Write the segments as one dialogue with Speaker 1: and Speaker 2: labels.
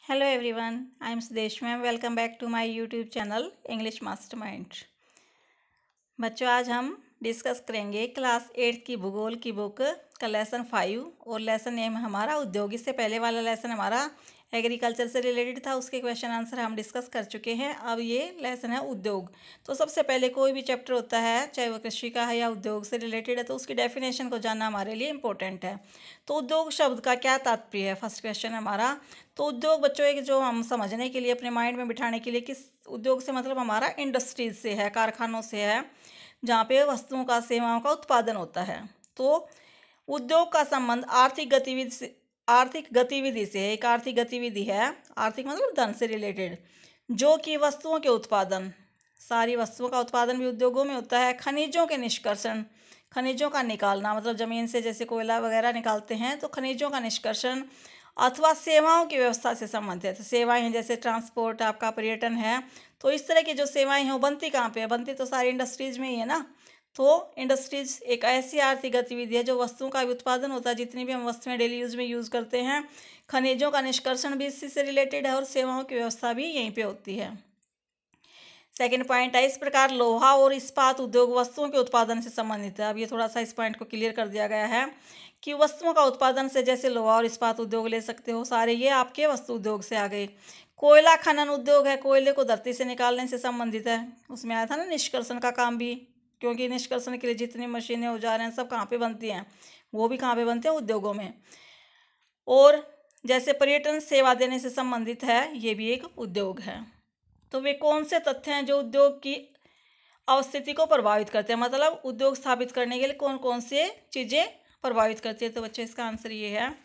Speaker 1: Hello everyone, I am Sudesh ma'am. Welcome back to my YouTube channel English Mastermind. बच्चों आज हम discuss करेंगे class 8 की भूगोल की बुक का लेसन 5 और लेसन नेम हमारा उद्योग। इससे पहले वाला लेसन हमारा एग्रीकल्चर से रिलेटेड था, उसके क्वेश्चन आंसर हम डिस्कस कर चुके हैं। अब ये लेसन है उद्योग। तो सबसे पहले कोई भी चैप्टर होता है, चाहे वो कृषि का है या उद्योग से रिलेटेड है, तो उसकी डेफिनेशन को जानना हमारे लिए इंपॉर्टेंट है। तो उद्योग शब्द का क्या तात्पर्य है, फर्स्ट क्वेश्चन हमारा। तो उद्योग बच्चों एक जो हम समझने के लिए, अपने माइंड में बिठाने के लिए, किस उद्योग से मतलब हमारा इंडस्ट्रीज से है, कारखानों से है, जहाँ पे वस्तुओं का सेवाओं का उत्पादन होता है। तो उद्योग का संबंध आर्थिक गतिविधि से है। एक आर्थिक गतिविधि है, आर्थिक मतलब धन से रिलेटेड, जो कि वस्तुओं के उत्पादन, सारी वस्तुओं का उत्पादन भी उद्योगों में होता है। खनिजों के निष्कर्षण, खनिजों का निकालना मतलब ज़मीन से जैसे कोयला वगैरह निकालते हैं, तो खनिजों का निष्कर्षण अथवा सेवाओं की व्यवस्था से संबंधित है। सेवाएं हैं जैसे ट्रांसपोर्ट, आपका पर्यटन है। तो इस तरह की जो सेवाएं हैं वो बनती कहाँ पे है? बनती तो सारी इंडस्ट्रीज में ही है ना। तो इंडस्ट्रीज एक ऐसी आर्थिक गतिविधि है जो वस्तुओं का भी उत्पादन होता है, जितनी भी हम वस्तुएं डेली यूज में यूज़ करते हैं। खनिजों का निष्कर्षण भी इसी से रिलेटेड है और सेवाओं की व्यवस्था भी यहीं पे होती है। सेकेंड पॉइंट है, इस प्रकार लोहा और इस्पात उद्योग वस्तुओं के उत्पादन से संबंधित है। अब ये थोड़ा सा इस पॉइंट को क्लियर कर दिया गया है कि वस्तुओं का उत्पादन से, जैसे लोहा और इस्पात उद्योग ले सकते हो, सारे ये आपके वस्तु उद्योग से आ गए। कोयला खनन उद्योग है, कोयले को धरती से निकालने से संबंधित है। उसमें आया था ना निष्कर्षण का काम भी, क्योंकि निष्कर्षण के लिए जितनी मशीनें औजार हैं सब कहाँ पे बनती हैं? वो भी कहाँ पे बनते हैं? उद्योगों में। और जैसे पर्यटन सेवा देने से संबंधित है, ये भी एक उद्योग है। तो वे कौन से तथ्य हैं जो उद्योग की अवस्थिति को प्रभावित करते हैं, मतलब उद्योग स्थापित करने के लिए कौन कौन से चीज़ें प्रभावित करती है? तो बच्चों इसका आंसर ये है,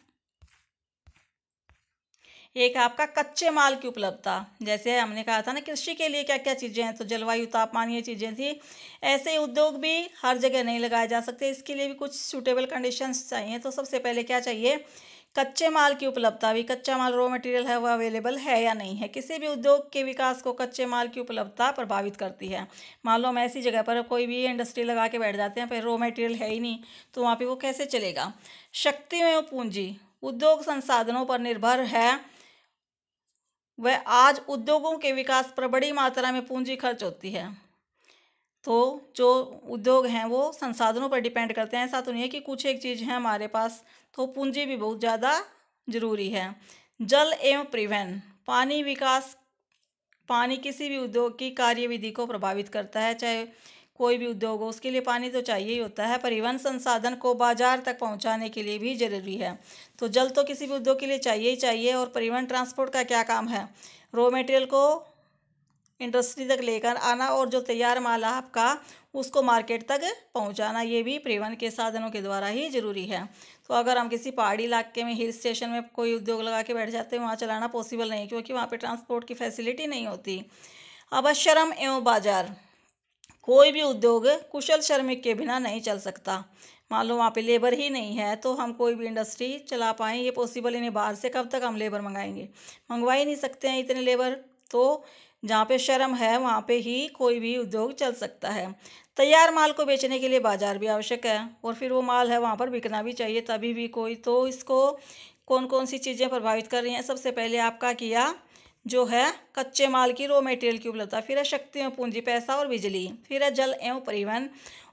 Speaker 1: एक आपका कच्चे माल की उपलब्धता। जैसे हमने कहा था ना कृषि के लिए क्या क्या चीज़ें हैं, तो जलवायु, तापमान, ये चीज़ें थी। ऐसे ही उद्योग भी हर जगह नहीं लगाए जा सकते, इसके लिए भी कुछ सूटेबल कंडीशंस चाहिए। तो सबसे पहले क्या चाहिए? कच्चे माल की उपलब्धता। भी कच्चा माल, रॉ मटेरियल है वो अवेलेबल है या नहीं है। किसी भी उद्योग के विकास को कच्चे माल की उपलब्धता प्रभावित करती है। मान लो हम ऐसी जगह पर कोई भी इंडस्ट्री लगा के बैठ जाते हैं, पर रॉ मटेरियल है ही नहीं, तो वहाँ पे वो कैसे चलेगा? शक्ति में पूंजी, उद्योग संसाधनों पर निर्भर है। वह आज उद्योगों के विकास पर बड़ी मात्रा में पूंजी खर्च होती है। तो जो उद्योग हैं वो संसाधनों पर डिपेंड करते हैं। ऐसा तो नहीं है कि कुछ एक चीज़ है हमारे पास, तो पूंजी भी बहुत ज़्यादा जरूरी है। जल एवं परिवहन, पानी विकास, पानी किसी भी उद्योग की कार्यविधि को प्रभावित करता है। चाहे कोई भी उद्योग हो, उसके लिए पानी तो चाहिए ही होता है। परिवहन संसाधन को बाजार तक पहुंचाने के लिए भी जरूरी है। तो जल तो किसी भी उद्योग के लिए चाहिए ही चाहिए। और परिवहन, ट्रांसपोर्ट का क्या काम है? रॉ मटेरियल को इंडस्ट्री तक लेकर आना और जो तैयार माल है आपका उसको मार्केट तक पहुंचाना, ये भी परिवहन के साधनों के द्वारा ही जरूरी है। तो अगर हम किसी पहाड़ी इलाके में, हिल स्टेशन में कोई उद्योग लगा के बैठ जाते हैं, वहाँ चलाना पॉसिबल नहीं, क्योंकि वहाँ पे ट्रांसपोर्ट की फैसिलिटी नहीं होती। अब श्रम एवं बाजार, कोई भी उद्योग कुशल श्रमिक के बिना नहीं चल सकता। मान लो वहाँ पे लेबर ही नहीं है, तो हम कोई भी इंडस्ट्री चला पाएँ ये पॉसिबल ही नहीं। बाहर से कब तक हम लेबर मंगाएंगे? मंगवा ही नहीं सकते हैं इतने लेबर। तो जहाँ पे श्रम है वहाँ पे ही कोई भी उद्योग चल सकता है। तैयार माल को बेचने के लिए बाजार भी आवश्यक है, और फिर वो माल है वहाँ पर बिकना भी चाहिए, तभी भी कोई। तो इसको कौन कौन सी चीज़ें प्रभावित कर रही हैं? सबसे पहले आपका किया जो है कच्चे माल की, रॉ मटेरियल की उपलब्धता, फिर है शक्ति एवं पूंजी, पैसा और बिजली, फिर है जल एवं परिवहन,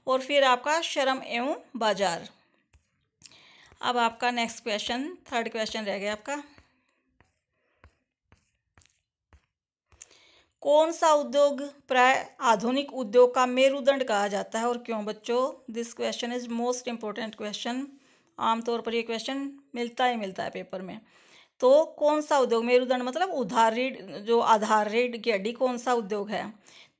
Speaker 1: और फिर आपका श्रम एवं बाजार। अब आपका नेक्स्ट क्वेश्चन, थर्ड क्वेश्चन रह गया आपका, कौन सा उद्योग प्राय आधुनिक उद्योग का मेरुदंड कहा जाता है और क्यों? बच्चों this question is most important question. आमतौर पर ये क्वेश्चन मिलता ही है पेपर में। तो कौन सा उद्योग मेरुदंड मतलब उधार रीढ़, जो आधार रीढ़ की हड्डी, कौन सा उद्योग है?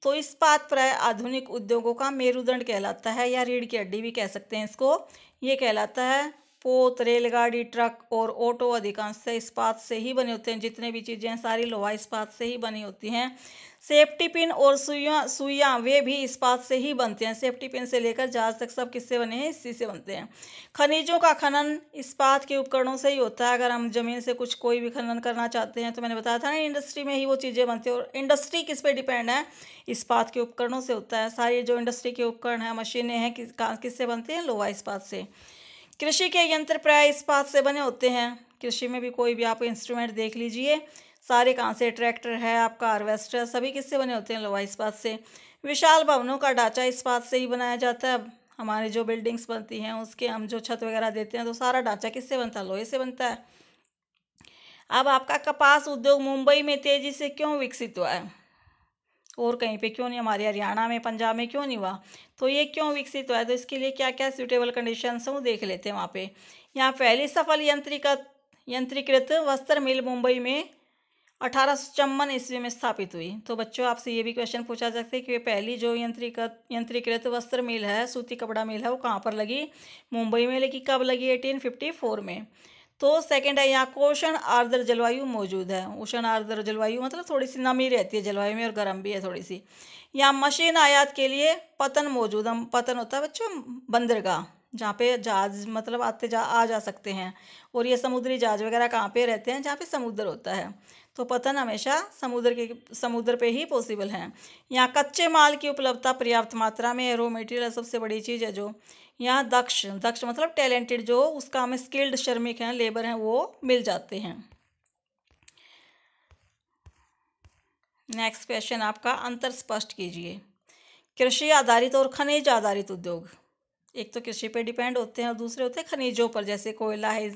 Speaker 1: तो इस्पात प्राय आधुनिक उद्योगों का मेरुदंड कहलाता है, या रीढ़ की हड्डी भी कह सकते हैं इसको। ये कहलाता है। पोत, रेलगाड़ी, ट्रक और ऑटो अधिकांश से इस्पात से ही बने होते हैं। जितने भी चीज़ें हैं सारी लोहा इस्पात से ही बनी होती हैं। सेफ्टी पिन और सुइयाँ वे भी इस्पात से ही बनते हैं। सेफ्टी पिन से लेकर जहाज तक सब किससे बने हैं? इसी से बनते हैं। खनिजों का खनन इस्पात के उपकरणों से ही होता है। अगर हम जमीन से कुछ कोई भी खनन करना चाहते हैं, तो मैंने बताया था ना इंडस्ट्री में ही वो चीज़ें बनती हैं। और इंडस्ट्री किस पे डिपेंड है? इस्पात के उपकरणों से होता है। सारी जो इंडस्ट्री के उपकरण हैं, मशीनें हैं, किससे बनती हैं? लोहा इस्पात से। कृषि के यंत्र प्राय इस्पात से बने होते हैं। कृषि में भी कोई भी आप इंस्ट्रूमेंट देख लीजिए, सारे कहाँ से, ट्रैक्टर है आपका, हार्वेस्टर, सभी किससे बने होते हैं? लोहा इस्पात से। विशाल भवनों का ढांचा इस्पात से ही बनाया जाता है। अब हमारे जो बिल्डिंग्स बनती हैं उसके हम जो छत वगैरह देते हैं तो सारा ढांचा किससे बनता है? लोहे से बनता है। अब आपका कपास उद्योग मुंबई में तेजी से क्यों विकसित हुआ है और कहीं पे क्यों नहीं, हमारे हरियाणा में, पंजाब में क्यों नहीं हुआ? तो ये क्यों विकसित हुआ है, तो इसके लिए क्या क्या सूटेबल कंडीशंस हैं वो देख लेते हैं। वहाँ पे यहाँ पहली सफल यंत्रीकृत वस्त्र मिल मुंबई में 1854 ईस्वी में स्थापित हुई। तो बच्चों आपसे ये भी क्वेश्चन पूछा जा सकता है कि पहली जो यंत्रीकृत वस्त्र मिल है, सूती कपड़ा मिल है, वो कहाँ पर लगी? मुंबई में लगी। कब लगी? 1854 में। तो सेकंड है यहाँ उष्ण आर्द्र जलवायु मौजूद है। उष्ण आर्द्र जलवायु मतलब थोड़ी सी नमी रहती है जलवायु में और गर्म भी है थोड़ी सी। यहाँ मशीन आयात के लिए पतन मौजूद है। पतन होता है बच्चों बंदरगाह, जहाँ पे जहाज मतलब आ जा सकते हैं। और ये समुद्री जहाज वगैरह कहाँ पे रहते हैं? जहाँ पे समुद्र होता है। तो पतन हमेशा समुद्र पे ही पॉसिबल है। यहाँ कच्चे माल की उपलब्धता पर्याप्त मात्रा में है। रॉ मटेरियल सबसे बड़ी चीज़ है जो। यहाँ दक्ष मतलब टैलेंटेड, जो उस काम में स्किल्ड श्रमिक हैं, लेबर हैं, वो मिल जाते हैं। नेक्स्ट क्वेश्चन आपका, अंतर स्पष्ट कीजिए। कृषि आधारित और खनिज आधारित उद्योग, एक तो कृषि पे डिपेंड होते हैं और दूसरे होते हैं खनिजों पर, जैसे कोयला है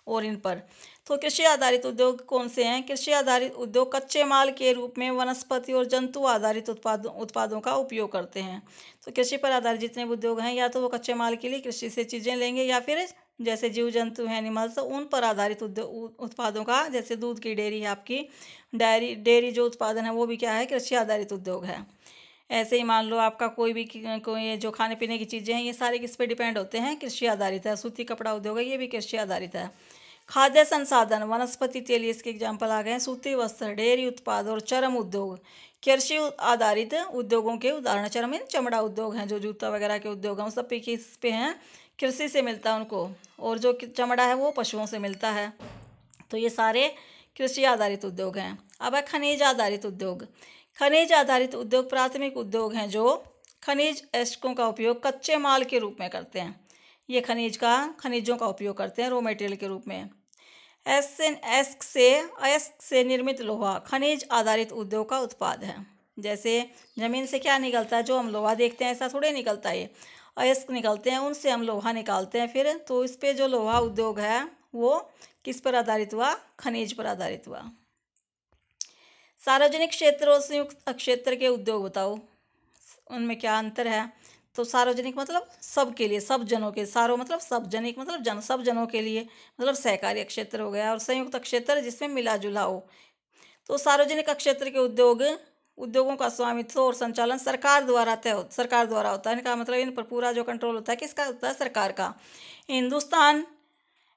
Speaker 1: और इन पर। तो कृषि आधारित उद्योग कौन से हैं? कृषि आधारित उद्योग कच्चे माल के रूप में वनस्पति और जंतु आधारित उत्पादों का उपयोग करते हैं। तो कृषि पर आधारित जितने भी उद्योग हैं, या तो वो कच्चे माल के लिए कृषि से चीज़ें लेंगे, या फिर जैसे जीव जंतु हैं, एनिमल्स, उन पर आधारित उत्पादों का, जैसे दूध की डेयरी है आपकी, डेयरी जो उत्पादन है वो भी क्या है? कृषि आधारित उद्योग है। ऐसे ही मान लो आपका कोई जो खाने पीने की चीज़ें हैं, ये सारे किस पे डिपेंड होते हैं? कृषि आधारित है। सूती कपड़ा उद्योग है, ये भी कृषि आधारित है। खाद्य संसाधन, वनस्पति तेल, इसके एग्जाम्पल आ गए हैं। सूती वस्त्र, डेयरी उत्पाद और चर्म उद्योग कृषि आधारित उद्योगों के उदाहरण। चर्म चमड़ा उद्योग हैं, जो जूता वगैरह के उद्योग हैं, सब पे किस पे हैं? कृषि से मिलता है उनको। और जो चमड़ा है वो पशुओं से मिलता है। तो ये सारे कृषि आधारित उद्योग हैं। अब है खनिज आधारित उद्योग। खनिज आधारित उद्योग प्राथमिक उद्योग हैं जो खनिज एस्कों का उपयोग कच्चे माल के रूप में करते हैं। ये खनिजों का उपयोग करते हैं रॉ मटेरियल के रूप में। एस्क से निर्मित लोहा खनिज आधारित उद्योग का उत्पाद है। जैसे जमीन से क्या निकलता है, जो हम लोहा देखते हैं ऐसा थोड़े निकलता है, अयस्क निकलते हैं, उनसे हम लोहा निकालते हैं फिर। तो इस पे जो लोहा उद्योग है वो किस पर आधारित हुआ? खनिज पर आधारित हुआ। सार्वजनिक क्षेत्र और संयुक्त क्षेत्र के उद्योग बताओ, उनमें क्या अंतर है? तो सार्वजनिक मतलब सबके लिए, सब जनों के, सारो मतलब सार्वजनिक मतलब सब जनों के लिए, मतलब सहकारी क्षेत्र हो गया। और संयुक्त क्षेत्र जिसमें मिला जुला हो। तो सार्वजनिक क्षेत्र के उद्योगों का स्वामित्व और संचालन सरकार द्वारा होता है। इनका मतलब इन पर पूरा जो कंट्रोल होता है किसका होता है? सरकार का। हिंदुस्तान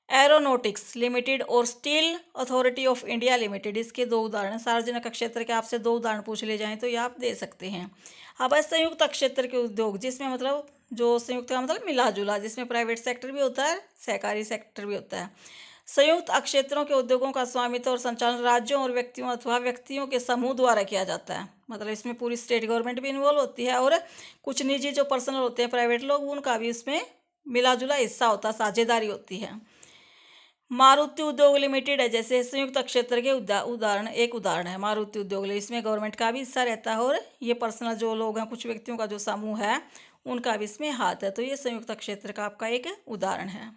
Speaker 1: एरोनॉटिक्स लिमिटेड और steel authority of India limited, इसके दो उदाहरण। सार्वजनिक क्षेत्र के आपसे दो उदाहरण पूछ ले जाएं तो ये आप दे सकते हैं। अब है संयुक्त क्षेत्र के उद्योग, जिसमें मतलब जो संयुक्त का मतलब मिला जुला, जिसमें प्राइवेट सेक्टर भी होता है, सहकारी सेक्टर भी होता है। संयुक्त क्षेत्रों के उद्योगों का स्वामित्व और संचालन राज्यों और व्यक्तियों अथवा व्यक्तियों के समूह द्वारा किया जाता है। मतलब इसमें पूरी स्टेट गवर्नमेंट भी इन्वॉल्व होती है और कुछ निजी जो पर्सनल होते हैं, प्राइवेट लोग, उनका भी इसमें मिला जुला हिस्सा होता है, साझेदारी होती है। मारुति उद्योग लिमिटेड है जैसे संयुक्त क्षेत्र के उदाहरण है मारुति उद्योग। इसमें गवर्नमेंट का भी हिस्सा रहता है और ये पर्सनल जो लोग हैं, कुछ व्यक्तियों का जो समूह है, उनका भी इसमें हाथ है। तो ये संयुक्त क्षेत्र का आपका एक उदाहरण है।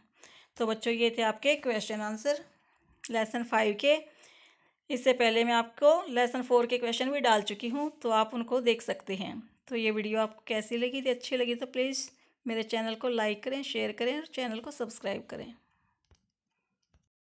Speaker 1: तो बच्चों ये थे आपके क्वेश्चन आंसर लेसन 5 के। इससे पहले मैं आपको लेसन 4 के क्वेश्चन भी डाल चुकी हूँ, तो आप उनको देख सकते हैं। तो ये वीडियो आपको कैसी लगी थी? अच्छी लगी तो प्लीज़ मेरे चैनल को लाइक करें, शेयर करें और चैनल को सब्सक्राइब करें।